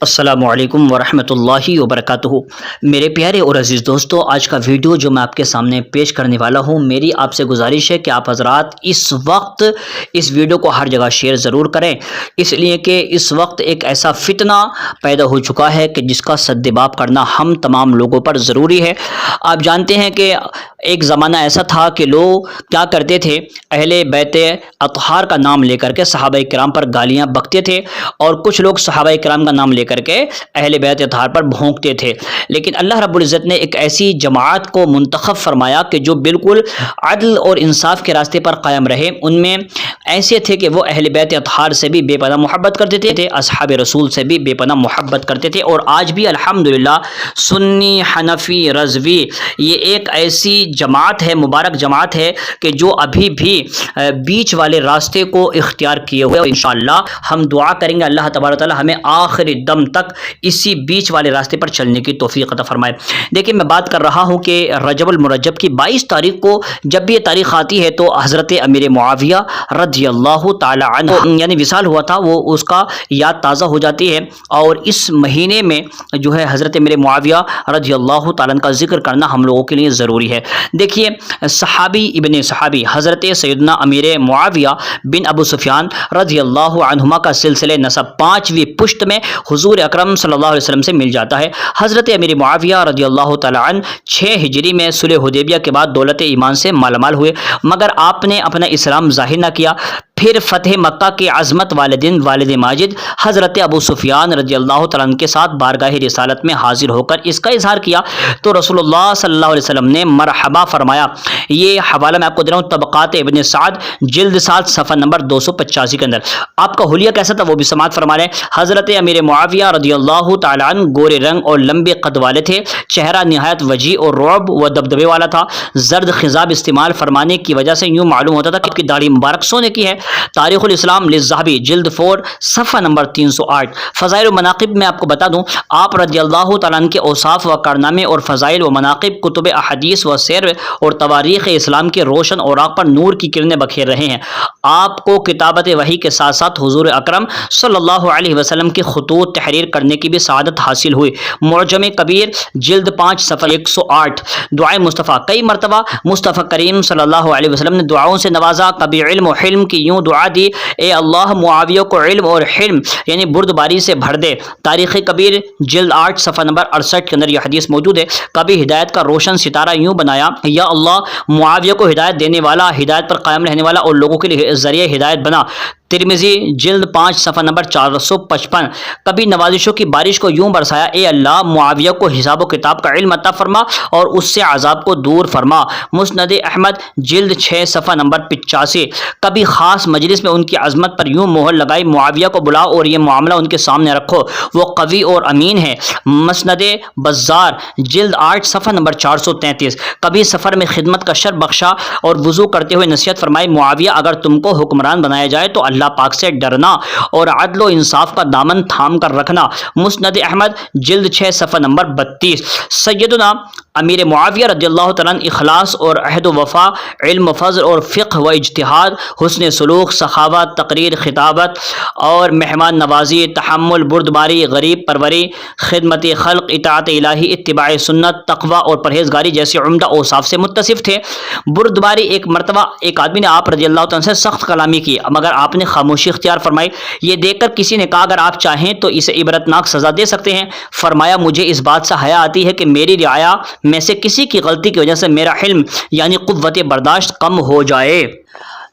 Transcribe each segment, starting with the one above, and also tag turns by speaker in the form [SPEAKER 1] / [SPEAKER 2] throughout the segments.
[SPEAKER 1] السلام علیکم ورحمۃ اللہ وبرکاتہ۔ میرے پیارے اور عزیز دوستو، آج کا ویڈیو جو میں آپ کے سامنے پیش کرنے والا ہوں، میری آپ سے گزارش ہے کہ آپ حضرات اس وقت اس ویڈیو کو ہر جگہ شیئر ضرور کریں، اس لیے کہ اس وقت ایک ایسا فتنہ پیدا ہو چکا ہے کہ جس کا سدباب کرنا ہم تمام لوگوں پر ضروری ہے۔ آپ جانتے ہیں کہ ایک زمانہ ایسا تھا کہ لوگ کیا کرتے تھے، اہل بیت اطہار کا نام لے کر کے صحابہ کرام پر گالیاں بکتے تھے، اور کچھ لوگ صحابہ کرام کا نام لے کر کے اہل بیت اطہار پر بھونکتے تھے۔ لیکن اللہ رب العزت نے ایک ایسی جماعت کو منتخب فرمایا کہ جو بالکل عدل اور انصاف کے راستے پر قائم رہے۔ ان میں ایسے تھے کہ وہ اہل بیت اطہار سے بھی بے پناہ محبت کرتے تھے، اصحاب رسول سے بھی بے پناہ محبت کرتے تھے، اور آج بھی الحمدللہ سنی، حنفی، رضوی یہ ایک ایسی جماعت ہے، مبارک جماعت ہے کہ جو ابھی بھی بیچ والے راستے کو اختیار کیے ہوئے، اور انشاءاللہ ہم دعا کریں گے اللہ تبارک و تعالی ہمیں آخری دم تک اسی بیچ والے راستے پر چلنے کی توفیق عطا فرمائے۔ دیکھیں، میں بات کر رہا ہوں کہ رجب المرجب کی 22 تاریخ کو جب بھی یہ تاریخ آتی ہے تو حضرت امیر معاویہ رضی اللہ تعالی عنہ یعنی وصال ہوا تھا، وہ اس کا یاد تازہ ہو جاتی ہے، اور اس مہینے میں جو ہے حضرت امیر معاویہ رضی اللہ تعالی عنہ کا ذکر کرنا ہم لوگوں کے لیے ضروری ہے۔ دیکھیے، صحابی ابن صحابی حضرت سیدنا امیر معاویہ بن ابو سفیان رضی اللہ عنہما کا سلسلہ نسب 5ویں پشت میں حضور اکرم صلی اللہ علیہ وسلم سے مل جاتا ہے۔ حضرت امیر معاویہ رضی اللہ تعالی عنہ 6 ہجری میں صلح حدیبیہ کے بعد دولت ایمان سے مالا مال ہوئے، مگر آپ نے اپنا اسلام ظاہر نہ کیا۔ پھر فتح مکہ کے عظمت والدین والد ماجد حضرت ابو سفیان رضی اللہ تعالیٰ عنہ کے ساتھ بارگاہ رسالت میں حاضر ہو کر اس کا اظہار کیا تو رسول اللہ صلی اللہ علیہ وسلم نے مرحبا فرمایا۔ یہ حوالہ میں آپ کو دے رہا ہوں، طبقات ابن سعد جلد 7 صفحہ نمبر 285 کے اندر۔ آپ کا حلیہ کیسا تھا وہ بھی سماعت فرما رہے ہیں۔ حضرت امیر معاویہ رضی اللہ تعالیٰ عنہ گورے رنگ اور لمبے قد والے تھے، چہرہ نہایت وجیح اور رعب و دبدبے والا تھا۔ زرد خضاب استعمال فرمانے کی وجہ سے یوں معلوم ہوتا تھا کہ کی داڑھی مبارک سونے کی ہے۔ تاریخ الاسلام للذہبی جلد 4 صفحہ نمبر 308۔ فضائل و مناقب میں آپ کو بتا دوں، آپ رضی اللہ تعالیٰ عنہ کے اوصاف و کارنامے اور فضائل و مناقب کتب احادیث و سیر اور تواریخ اسلام کے روشن اوراق پر نور کی کرنیں بکھیر رہے ہیں۔ آپ کو کتابت وحی کے ساتھ ساتھ حضور اکرم صلی اللہ علیہ وسلم کے خطوط تحریر کرنے کی بھی سعادت حاصل ہوئی۔ معجم کبیر جلد 5 صفحہ 108۔ دعائے مصطفیٰ، کئی مرتبہ مصطفیٰ کریم صلی اللہ علیہ وسلم نے دعاؤں سے نوازا، کبھی علم و حلم کی یوں دعا دی، اے اللہ معاویہ کو علم اور حلم یعنی بردباری سے بھر دے۔ تاریخ کبیر جلد 8 صفحہ نمبر 68 کے اندر یہ حدیث موجود ہے۔ کبھی ہدایت کا روشن ستارہ یوں بنایا، یا اللہ معاویہ کو ہدایت دینے والا، ہدایت پر قائم رہنے والا اور لوگوں کے لیے ذریعہ ہدایت بنا۔ ترمذی جلد 5 صفحہ نمبر 455۔ کبھی نوازشوں کی بارش کو یوں برسایا، اے اللہ معاویہ کو حساب و کتاب کا علم عطا فرما اور اس سے عذاب کو دور فرما۔ مسند احمد جلد 6 صفحہ نمبر 85۔ کبھی خاص مجلس میں ان کی عظمت پر یوں مہر لگائی، معاویہ کو بلاؤ اور یہ معاملہ ان کے سامنے رکھو، وہ قوی اور امین ہے۔ مسند بزار جلد 8 صفحہ نمبر 433۔ کبھی سفر میں خدمت کا شرف بخشا اور وضو کرتے ہوئے نصیحت فرمائی، معاویہ اگر تم کو حکمران بنایا جائے تو اللہ پاک سے ڈرنا اور عدل و انصاف کا دامن تھام کر رکھنا۔ مسند احمد جلد 6 صفحہ نمبر 32۔ سیدنا امیر معاویہ رضی اللہ تعالیٰ عنہ اخلاص اور عہد و وفا، علم و فضل اور فقہ و اجتہاد، حسن سلوک، سخاوت، تقریر، خطابت اور مہمان نوازی، تحمل، بردباری، غریب پروری، خدمت خلق، اطاعت الہی، اتباع سنت، تقوی اور پرہیزگاری جیسے عمدہ اوصاف سے متصف تھے۔ بردباری، ایک مرتبہ ایک آدمی نے آپ رضی اللہ تعالیٰ عنہ سے سخت کلامی کی مگر آپ نے خاموشی اختیار فرمائی۔ یہ دیکھ کر کسی نے کہا اگر آپ چاہیں تو اسے عبرتناک سزا دے سکتے ہیں۔ فرمایا مجھے اس بات سے حیا آتی ہے کہ میری رعایا میں سے کسی کی غلطی کی وجہ سے میرا حلم یعنی قوت برداشت کم ہو جائے۔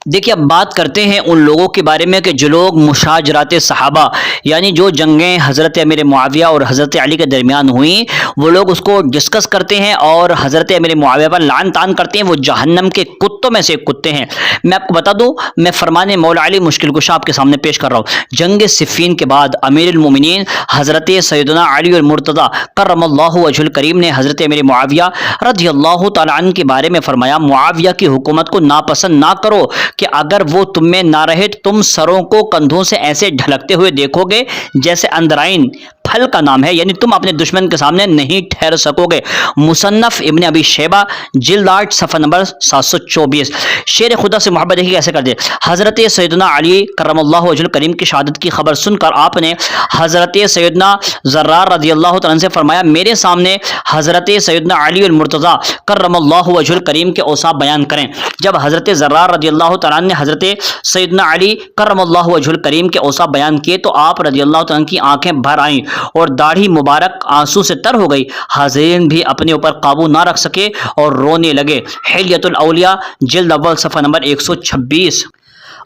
[SPEAKER 1] دیکھیے، اب بات کرتے ہیں ان لوگوں کے بارے میں کہ جو لوگ مشاجرات صحابہ یعنی جو جنگیں حضرت امیر معاویہ اور حضرت علی کے درمیان ہوئیں وہ لوگ اس کو ڈسکس کرتے ہیں اور حضرت امیر معاویہ پر لعن طعن کرتے ہیں، وہ جہنم کے کتوں میں سے کتے ہیں۔ میں آپ کو بتا دوں، میں فرمان مولا علی مشکل کشا آپ کے سامنے پیش کر رہا ہوں۔ جنگ صفین کے بعد امیر المومنین حضرت سیدنا علی المرتضی کرم اللہ وجہ الکریم نے حضرت امیر معاویہ رضی اللہ تعالیٰ عنہ کے بارے میں فرمایا، معاویہ کی حکومت کو ناپسند نہ کرو کہ اگر وہ تم میں نہ رہے تو تم سروں کو کندھوں سے ایسے ڈھلکتے ہوئے دیکھو گے جیسے اندرائن پھل کا نام ہے، یعنی تم اپنے دشمن کے سامنے نہیں ٹھہر سکو گے۔ مصنف ابن ابی شیبہ جلد 8 صفحہ نمبر 724۔ شیر خدا سے محبت دیکھیے کیسے کر دے۔ حضرت سیدنا علی کرم اللہ وجہ کریم کی شہادت کی خبر سن کر آپ نے حضرت سیدنا زرار رضی اللہ تعالیٰ عنہ سے فرمایا میرے سامنے حضرت سیدنا علی المرتضیٰ کرم اللہ وجہ کریم کے اوصاف بیان کریں۔ جب حضرت زرار رضی اللہ تعالیٰ عنہ نے حضرت سیدنا علی کرم اللہ وجہ کریم کے اوصاف بیان کیے تو آپ رضی اللہ تعالیٰ عنہ کی آنکھیں بھر آئیں اور داڑھی مبارک آنسو سے تر ہو گئی۔ حاضرین بھی اپنے اوپر قابو نہ رکھ سکے اور رونے لگے۔ حلیۃ الاولیاء جلد اول صفحہ نمبر 126۔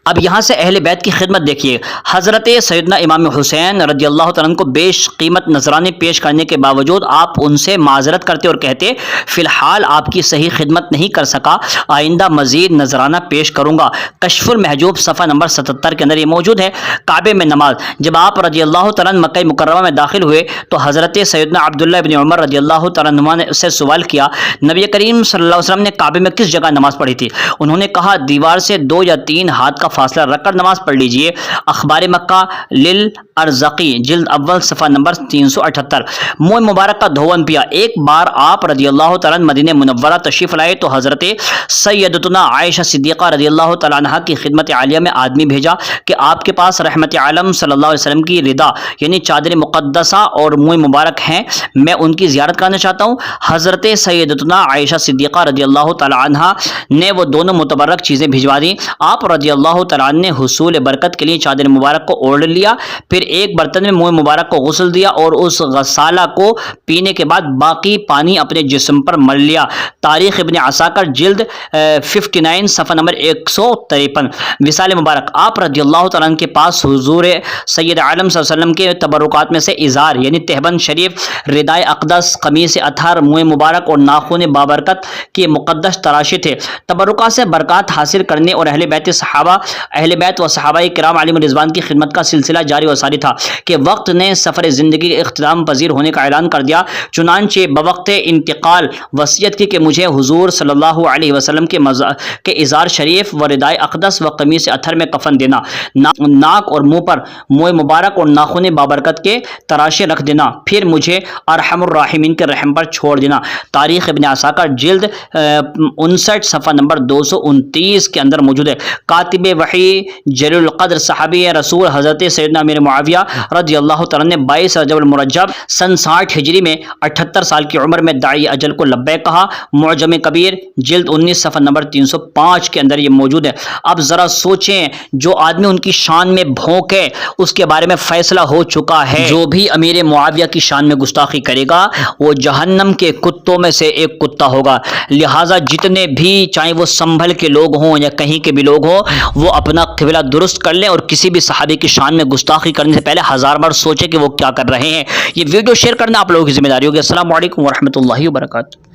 [SPEAKER 1] اب یہاں سے اہل بیت کی خدمت دیکھیے۔ حضرت سیدنا امام حسین رضی اللہ تعالیٰ عنہ کو بیش قیمت نذرانے پیش کرنے کے باوجود آپ ان سے معذرت کرتے اور کہتے فی الحال آپ کی صحیح خدمت نہیں کر سکا، آئندہ مزید نذرانہ پیش کروں گا۔ کشف المحجوب صفحہ نمبر 77 کے اندر یہ موجود ہے۔ کعبے میں نماز۔ جب آپ رضی اللہ تعالیٰ عنہ مکہ مکرمہ میں داخل ہوئے تو حضرت سیدنا عبداللہ بن عمر رضی اللہ تعالیٰ عنہ نے سے سوال کیا نبی کریم صلی اللہ علیہ وسلم نے کعبے میں کس جگہ نماز پڑھی تھی؟ انہوں نے کہا دیوار سے 2 یا 3 ہاتھ کا فاصلہ رکھ کر نماز پڑھ لیجئے۔ اخبار مکہ للارزقی جلد اول صفحہ نمبر 378۔ منہ مبارک کا دھون پیا۔ ایک بار آپ رضی اللہ تعالیٰ عنہ مدینہ منورہ تشریف لائے تو حضرت سیدتنا عائشہ صدیقہ رضی اللہ تعالیٰ عنہ کی خدمت عالیہ میں آدمی بھیجا کہ آپ کے پاس رحمت عالم صلی اللہ علیہ وسلم کی ردا یعنی چادر مقدسہ اور منہ مبارک ہیں، میں ان کی زیارت کرنا چاہتا ہوں۔ حضرت سیدتنا عائشہ صدیقہ رضی اللہ تعالیٰ عنہ نے وہ دونوں متبرک چیزیں بھجوا دیں۔ آپ رضی اللہ تعالیٰ عنہ نے حصول برکت کے لیے چادر مبارک کو اوڑھ لیا، پھر ایک برتن میں منہ مبارک کو غسل دیا اور اس غسالہ کو پینے کے بعد باقی پانی اپنے جسم پر مل لیا۔ تاریخ ابن عساکر جلد 59 صفحہ نمبر 153۔ وصال مبارک۔ آپ رضی اللہ تعالیٰ عنہ کے پاس حضور سید عالم صلی اللہ علیہ وسلم کے تبرکات میں سے ازار یعنی تہبند شریف، ردائے اقدس، قمیص اطہر، منہ مبارک اور ناخن بابرکت کے مقدس تراشے تھے۔ تبرکات سے برکات حاصل کرنے اور اہل بیت و صحابہ کرام علیہم رضوان کی خدمت کا سلسلہ جاری و ساری تھا کہ وقت نے سفر زندگی کے اختتام پذیر ہونے کا اعلان کر دیا، چنانچہ بوقت انتقال وصیت کی کہ مجھے حضور صلی اللہ علیہ وسلم کے ازار شریف و ردائے اقدس و قمیص اطہر میں کفن دینا، ناک اور منہ پر منہ مبارک اور ناخن بابرکت کے تراشے رکھ دینا، پھر مجھے ارحم الراحمین کے رحم پر چھوڑ دینا۔ تاریخ ابن عساکر جلد 59 صفحہ نمبر 229 کے اندر موجود ہے۔ کاتب وحی جلیل القدر صحابی رسول حضرت سیدنا امیر معاویہ رضی اللہ تعالیٰ نے 22 رجب المرجب سن 60 ہجری میں 78 سال کی عمر میں داعی اجل کو لبیک کہا۔ معجم کبیر جلد 19 صفحہ نمبر 305 کے اندر یہ موجود ہے۔ اب ذرا سوچیں، جو آدمی ان کی شان میں بھونکے اس کے بارے میں فیصلہ ہو چکا ہے، جو بھی امیر معاویہ کی شان میں گستاخی کرے گا وہ جہنم کے کتوں میں سے ایک کتا ہوگا۔ لہٰذا جتنے بھی چاہے وہ سنبھل کے لوگ ہوں یا کہیں کے بھی لوگ ہوں وہ اپنا قبلہ درست کر لیں اور کسی بھی صحابی کی شان میں گستاخی کرنے سے پہلے 1000 بار سوچیں کہ وہ کیا کر رہے ہیں۔ یہ ویڈیو شیئر کرنا آپ لوگوں کی ذمہ داری ہوگی۔ السلام علیکم ورحمۃ اللہ وبرکاتہ۔